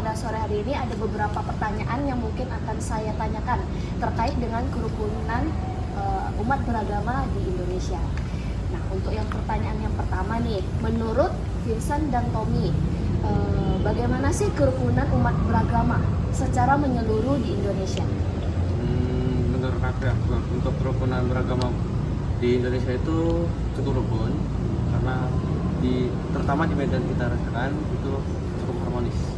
pada sore hari ini ada beberapa pertanyaan yang mungkin akan saya tanyakan terkait dengan kerukunan umat beragama di Indonesia. Nah, untuk yang pertanyaan yang pertama nih, menurut Vincent dan Tommy, bagaimana sih kerukunan umat beragama secara menyeluruh di Indonesia? Menurut aku ya, untuk kerukunan beragama di Indonesia itu cukup rukun karena terutama di Medan kita rasakan itu cukup harmonis.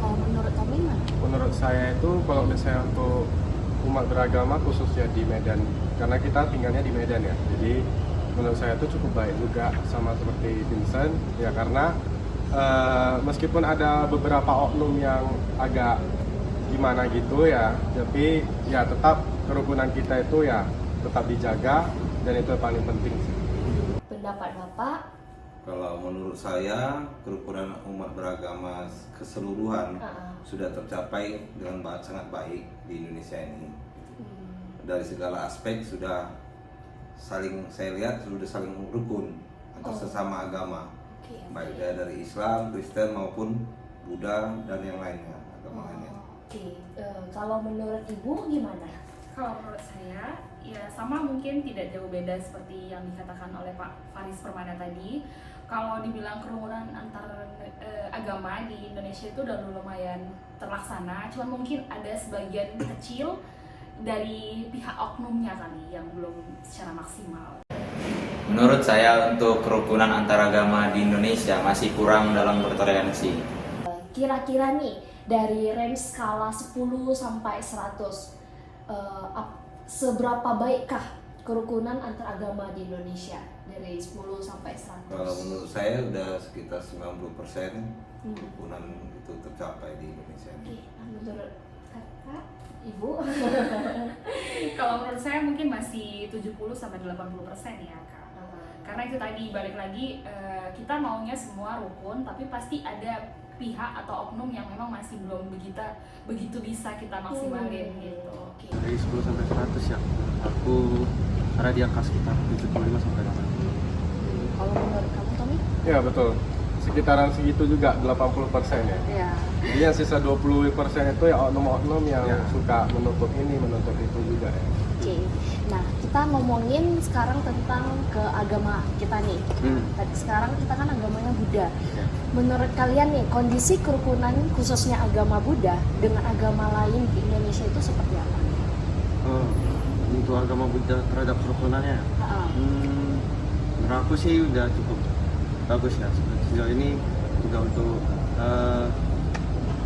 Kalau menurut Tommy gimana? Menurut saya itu kalau misalnya untuk umat beragama khususnya di Medan, karena kita tinggalnya di Medan ya, jadi menurut saya itu cukup baik juga, sama seperti Vincent ya, karena meskipun ada beberapa oknum yang agak gimana gitu ya, tapi ya tetap kerukunan kita itu ya tetap dijaga, dan itu yang paling penting sih. Pendapat Bapak? Kalau menurut saya, kerukunan umat beragama keseluruhan sudah tercapai dengan sangat baik di Indonesia ini. Dari segala aspek sudah saya lihat sudah saling rukun antar sesama agama, baik dari Islam, Kristen maupun Buddha dan yang lainnya, agama lainnya. Kalau menurut Ibu gimana? Kalau menurut saya, ya sama, mungkin tidak jauh beda seperti yang dikatakan oleh Pak Faris Permana tadi. Kalau dibilang kerukunan antar agama di Indonesia itu udah lumayan terlaksana, cuman mungkin ada sebagian kecil dari pihak oknumnya kali yang belum secara maksimal. Menurut saya untuk kerukunan antar agama di Indonesia masih kurang dalam bertoleransi. Kira-kira nih, dari range skala 10 sampai 100, seberapa baikkah kerukunan antar agama di Indonesia dari 10 sampai 100? Kalau menurut saya udah sekitar 90% kerukunan itu tercapai di Indonesia. Menurut kakak, Ibu? Kalau menurut saya mungkin masih 70 sampai 80% ya Kak. Karena itu tadi balik lagi, kita maunya semua rukun, tapi pasti ada pihak atau oknum yang memang masih belum begitu bisa kita maksimalin gitu. Dari 10 sampai 100 ya, aku ada di angka sekitar 75 sampai 80. Kalau menurut kamu, Tommy? Ya betul, sekitaran segitu juga, 80% ya. Ya. Jadi yang sisa 20% itu ya oknum-oknum yang suka menutup ini, menutup itu juga ya. Oke. Nah, kita ngomongin sekarang tentang ke agama kita nih. Tadi sekarang kita kan agamanya Buddha. Menurut kalian nih, kondisi kerukunan khususnya agama Buddha dengan agama lain di Indonesia itu seperti apa? Untuk agama Buddha terhadap kerukunannya, menurut aku sih udah cukup bagus ya. Sejauh ini juga untuk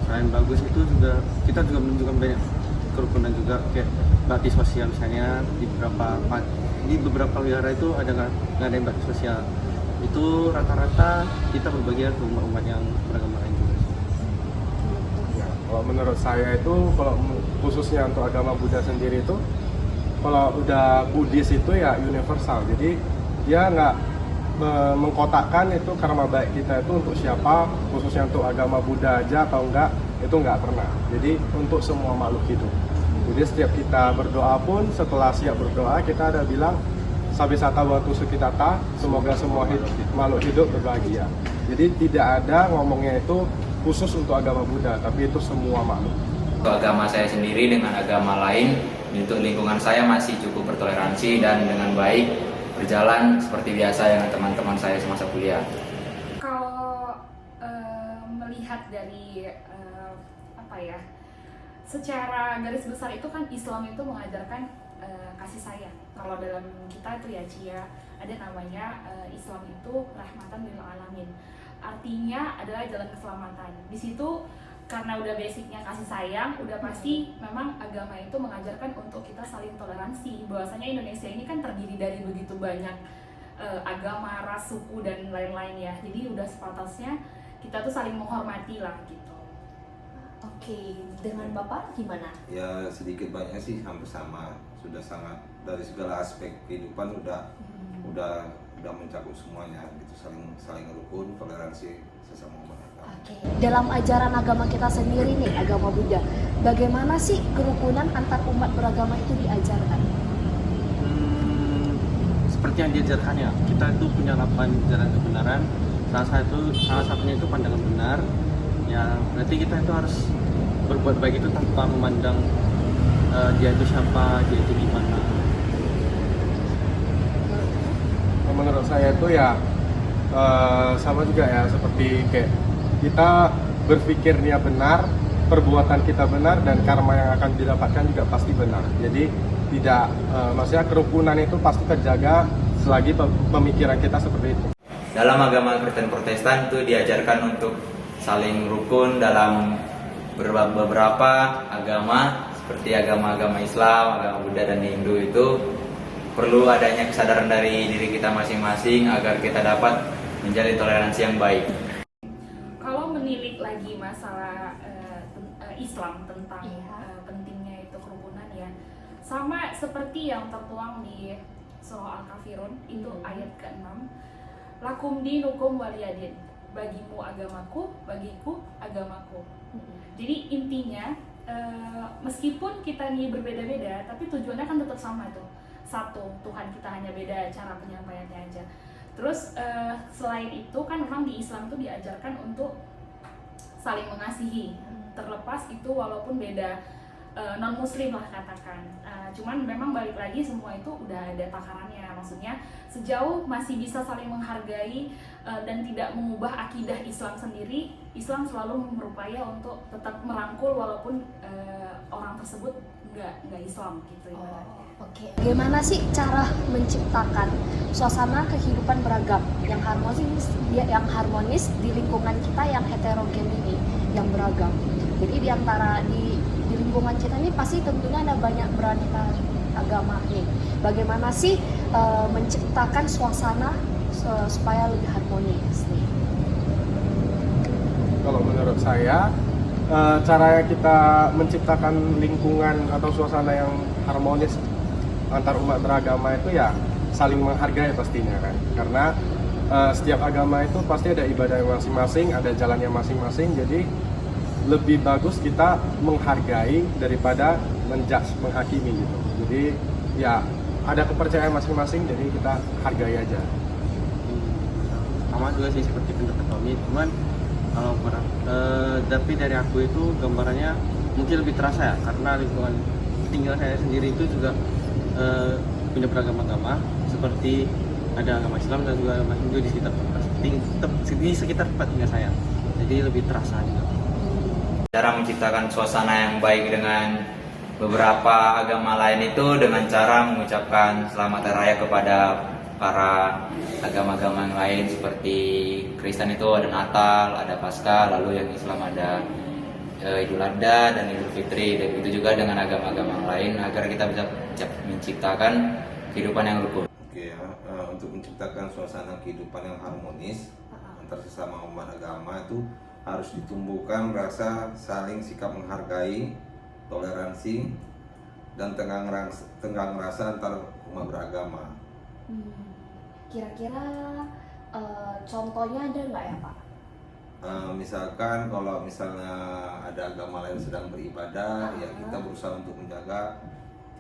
selain bagus itu juga kita juga menunjukkan banyak kerukunan juga, kayak bakti sosial misalnya di beberapa wihara itu ada nggak ada yang bakti sosial. Itu rata-rata kita berbagian ke umat-umat yang beragama lain juga. Ya, kalau menurut saya itu, kalau khususnya untuk agama Buddha sendiri itu, kalau udah Buddhis itu ya universal. Jadi dia nggak mengkotakkan itu karma baik kita itu untuk siapa, khususnya untuk agama Buddha aja atau enggak, itu nggak pernah. Jadi untuk semua makhluk hidup. Jadi setiap kita berdoa pun, setelah siap berdoa kita ada bilang Sabisata watu sukitata, semoga semua makhluk hidup berbahagia. Jadi tidak ada ngomongnya itu khusus untuk agama Buddha, tapi itu semua makhluk. Untuk agama saya sendiri dengan agama lain, untuk lingkungan saya masih cukup bertoleransi dan dengan baik berjalan seperti biasa dengan teman-teman saya semasa kuliah. Kalau melihat dari secara garis besar itu kan Islam itu mengajarkan kasih sayang. Kalau dalam kita itu ya Cia, ada namanya Islam itu rahmatan lil alamin. Artinya adalah jalan keselamatan. Di situ karena udah basicnya kasih sayang, udah pasti memang agama itu mengajarkan untuk kita saling toleransi. Bahwasanya Indonesia ini kan terdiri dari begitu banyak agama, ras, suku dan lain-lain ya. Jadi udah sepatasnya kita tuh saling menghormati lah gitu. Oke, dengan Bapak gimana? Ya sedikit banyak sih hampir sama, sudah sangat dari segala aspek kehidupan udah mencakup semuanya gitu, saling rukun, toleransi sesama umat agama. Oke. Dalam ajaran agama kita sendiri nih, agama Buddha, bagaimana sih kerukunan antar umat beragama itu diajarkan? Seperti yang diajarkannya, kita itu punya 8 jalan kebenaran. Salah satunya itu pandangan benar, Ya berarti kita itu harus berbuat baik itu tanpa memandang dia itu siapa, dia itu gimana. Menurut saya itu ya sama juga ya, seperti kayak kita berpikirnya benar, perbuatan kita benar, dan karma yang akan didapatkan juga pasti benar. Jadi tidak maksudnya kerukunan itu pasti terjaga selagi pemikiran kita seperti itu. Dalam agama Kristen Protestan itu diajarkan untuk saling rukun dalam beberapa agama, seperti agama-agama Islam, agama Buddha, dan Hindu. Itu perlu adanya kesadaran dari diri kita masing-masing agar kita dapat menjalin toleransi yang baik. Kalau menilik lagi masalah Islam tentang pentingnya itu kerukunan ya, sama seperti yang tertuang di Surah Al-Kafirun itu ayat ke-6, lakum dinukum waliyadin, bagimu agamaku, bagiku agamaku. Jadi intinya meskipun kita ini berbeda-beda, tapi tujuannya kan tetap sama tuh, satu Tuhan, kita hanya beda cara penyampaiannya aja. Terus selain itu kan memang di Islam tuh diajarkan untuk saling mengasihi, terlepas itu walaupun beda non muslim lah katakan. Cuman memang balik lagi semua itu udah ada takarannya, maksudnya sejauh masih bisa saling menghargai dan tidak mengubah akidah Islam sendiri, Islam selalu berupaya untuk tetap merangkul walaupun orang tersebut nggak Islam gitu ibaratnya. Oke. Bagaimana sih cara menciptakan suasana kehidupan beragam yang harmonis di lingkungan kita yang heterogen ini, yang beragam. Jadi di antara di lingkungan kita ini pasti tentunya ada banyak beraneka agama nih. Bagaimana sih menciptakan suasana supaya lebih harmonis nih? Kalau menurut saya, cara kita menciptakan lingkungan atau suasana yang harmonis antar umat beragama itu ya saling menghargai pastinya kan. Karena setiap agama itu pasti ada ibadah masing-masing, ada jalannya masing-masing. Jadi lebih bagus kita menghargai daripada menjudge, menghakimi gitu. Jadi ya ada kepercayaan masing-masing, jadi kita hargai aja. Sama juga sih seperti pendapat Tommy, cuman kalau tapi dari aku itu gambarannya mungkin lebih terasa ya, karena lingkungan tinggal saya sendiri itu juga punya beragam agama, seperti ada agama Islam dan juga agama Hindu di sekitar tempat tinggal saya, jadi lebih terasa juga. Cara menciptakan suasana yang baik dengan beberapa agama lain itu dengan cara mengucapkan selamat hari raya kepada para agama-agama yang lain. Seperti Kristen itu ada Natal, ada Paskah, lalu yang Islam ada Idul Adha dan Idul Fitri, dan itu juga dengan agama-agama yang lain agar kita bisa menciptakan kehidupan yang rukun. Oke ya, untuk menciptakan suasana kehidupan yang harmonis antar sesama umat agama itu harus ditumbuhkan rasa saling sikap menghargai, toleransi, dan tenggang rasa antar umat beragama. Kira-kira contohnya ada nggak ya Pak? Misalkan kalau misalnya ada agama lain sedang beribadah, ya kita berusaha untuk menjaga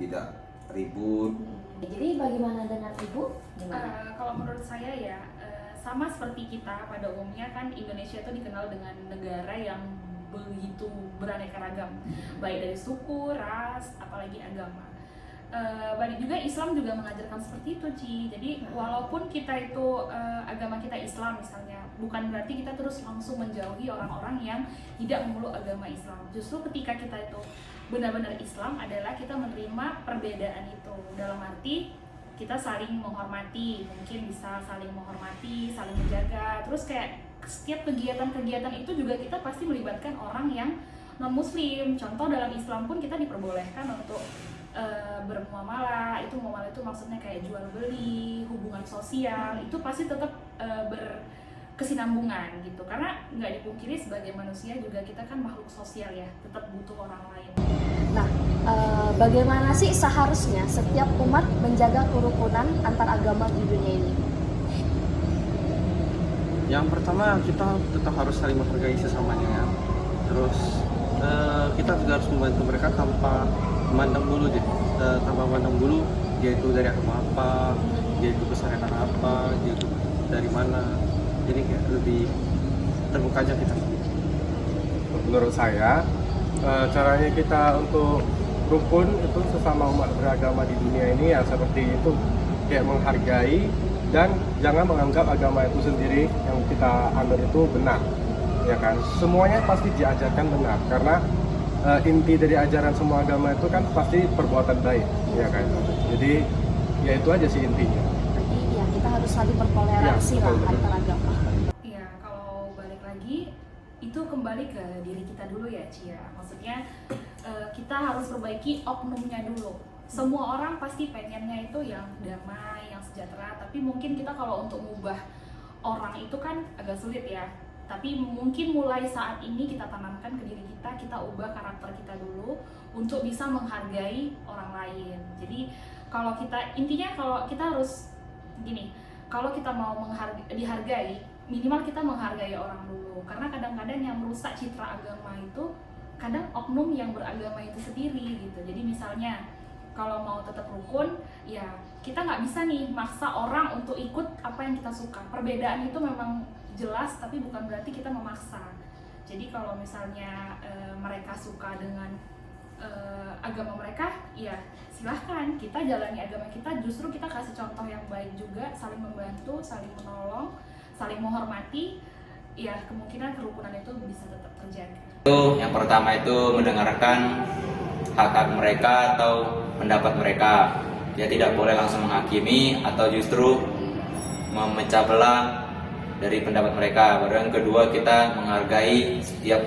tidak ribut. Jadi bagaimana dengan Ibu? Kalau menurut saya ya sama seperti kita pada umumnya kan, Indonesia itu dikenal dengan negara yang begitu beraneka ragam, baik dari suku, ras, apalagi agama. Balik juga Islam juga mengajarkan seperti itu, Ci. Jadi walaupun kita itu agama kita Islam misalnya, bukan berarti kita terus langsung menjauhi orang-orang yang tidak memeluk agama Islam. Justru ketika kita itu benar-benar Islam adalah kita menerima perbedaan itu, dalam arti kita saling menghormati, mungkin bisa saling menghormati, saling menjaga. Terus kayak setiap kegiatan-kegiatan itu juga kita pasti melibatkan orang yang non-muslim. Contoh dalam Islam pun kita diperbolehkan untuk bermuamalah. Itu muamalah itu maksudnya kayak jual beli, hubungan sosial, itu pasti tetap berkesinambungan gitu. Karena nggak dipungkiri sebagai manusia juga kita kan makhluk sosial ya, tetap butuh orang lain. Nah, bagaimana sih seharusnya setiap umat menjaga kerukunan antar agama di dunia ini? Yang pertama, kita tetap harus saling menghargai sesamanya ya. Terus kita juga harus membantu mereka tanpa memandang bulu, dia itu dari agama apa, dia itu keseharian apa, dia itu dari mana. Jadi kayak lebih terbuka aja kita. menurut saya caranya kita untuk rukun itu sesama umat beragama di dunia ini ya seperti itu, kayak menghargai dan jangan menganggap agama itu sendiri yang kita anut itu benar, ya kan? Semuanya pasti diajarkan benar karena inti dari ajaran semua agama itu kan pasti perbuatan baik, ya kan? Jadi ya itu aja sih intinya. Berarti ya kita harus saling bertoleransi Ya, lah betul. antar agama. Iya, kalau balik lagi itu kembali ke diri kita dulu ya Cia. Maksudnya kita harus perbaiki oknumnya dulu. Semua orang pasti pengennya itu yang damai, yang sejahtera. Tapi mungkin kita kalau untuk mengubah orang itu kan agak sulit ya. Tapi mungkin mulai saat ini kita tanamkan ke diri kita ubah karakter kita dulu untuk bisa menghargai orang lain. Jadi kalau kita, intinya kalau kita harus gini, kalau kita mau dihargai, minimal kita menghargai orang dulu. Karena kadang-kadang yang merusak citra agama itu kadang oknum yang beragama itu sendiri gitu. Jadi misalnya kalau mau tetap rukun, ya kita nggak bisa nih maksa orang untuk ikut apa yang kita suka. Perbedaan itu memang jelas, tapi bukan berarti kita memaksa. Jadi kalau misalnya mereka suka dengan agama mereka, ya silahkan kita jalani agama kita. Justru kita kasih contoh yang baik juga, saling membantu, saling menolong, saling menghormati. Ya kemungkinan kerukunan itu bisa tetap terjaga. Itu yang pertama itu mendengarkan hak-hak mereka atau pendapat mereka. Dia tidak boleh langsung menghakimi atau justru memecah belah dari pendapat mereka. Baru yang kedua, kita menghargai setiap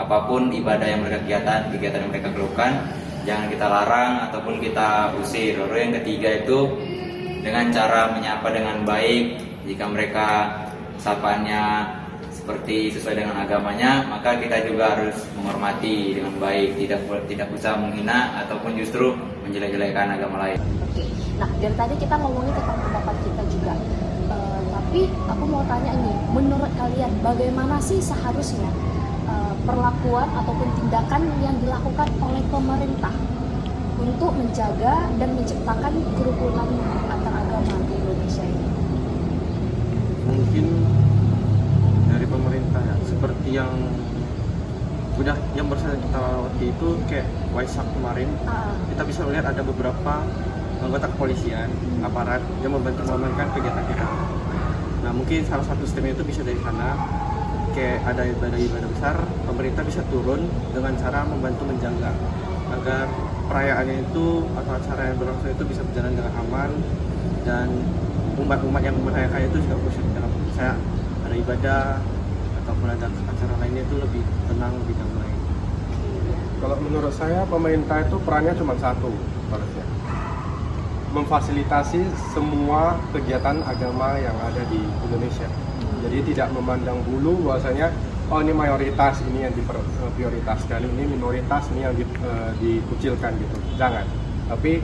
apapun ibadah yang mereka kegiatan yang mereka lakukan, jangan kita larang ataupun kita usir. Baru yang ketiga itu dengan cara menyapa dengan baik. Jika mereka sapaannya seperti sesuai dengan agamanya, maka kita juga harus menghormati dengan baik, tidak usah menghina ataupun justru menjelek-jelekan agama lain. Oke. Nah, dari tadi kita ngomongin tentang pendapat kita juga. Tapi aku mau tanya nih, menurut kalian bagaimana sih seharusnya perlakuan ataupun tindakan yang dilakukan oleh pemerintah untuk menjaga dan menciptakan kerukunan antar agama di Indonesia ini? Mungkin dari pemerintah ya, seperti yang barusan kita lewati itu kayak Waisak kemarin, kita bisa melihat ada beberapa anggota kepolisian, aparat yang membantu mengamankan kegiatan kita. Nah mungkin salah satu stepnya itu bisa dari sana, kayak ada ibadah besar, pemerintah bisa turun dengan cara membantu menjaga agar perayaannya itu atau acara yang berlangsung itu bisa berjalan dengan aman, dan umat-umat yang merayakannya itu juga khusus dalam saya ada ibadah ataupun ada acara lainnya itu lebih tenang, lebih damai. Kalau menurut saya pemerintah itu perannya cuma satu harusnya, memfasilitasi semua kegiatan agama yang ada di Indonesia. Jadi tidak memandang bulu bahwasanya oh ini mayoritas, ini yang diprioritaskan, ini minoritas, ini yang dikucilkan gitu. Jangan. Tapi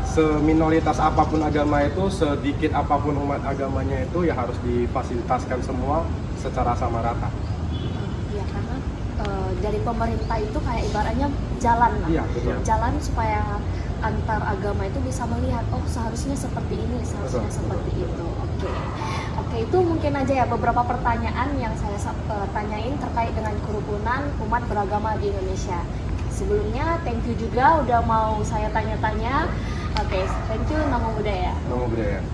seminoritas apapun agama itu, sedikit apapun umat agamanya itu ya harus difasilitaskan semua secara sama rata. Iya, karena dari pemerintah itu kayak ibaratnya jalan lah. Iya, betul. Jalan supaya antar agama itu bisa melihat, oh seharusnya seperti ini, seharusnya Betul, seperti betul. itu. Oke, itu mungkin aja ya beberapa pertanyaan yang saya tanyain terkait dengan kerukunan umat beragama di Indonesia. Sebelumnya, thank you juga udah mau saya tanya-tanya. Oke, thank you Namo Buddhaya. Namo Buddhaya.